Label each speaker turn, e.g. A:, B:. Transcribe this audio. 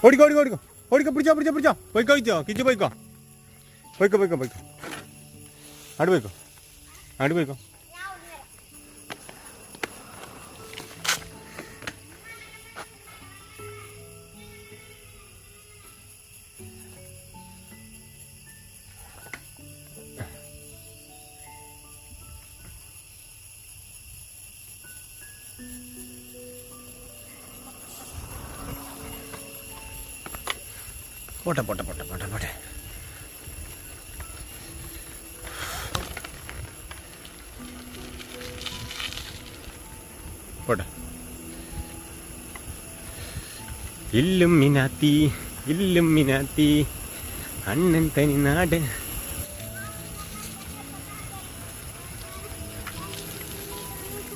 A: ഓടിക്കോ ഓടിക്കോ ഓടിക്കോ ഓടിക്കോ പിടിച്ചോ പിടിച്ചോ പിടിച്ചോ പോയിക്കോ കിച്ചോ കിച്ചു പോയിക്കോ പോയിക്കോ പോയിക്കോ പോയിക്കോ ആട് പോയിക്കോ ആട് പോയിക്കോ പോട്ടെ പോട്ടെ പോട്ടെ പോട്ടെ പോട്ടെ പോട്ടെ ഇല്ലുമിനാത്തി അണ്ണൻ തനി നാട്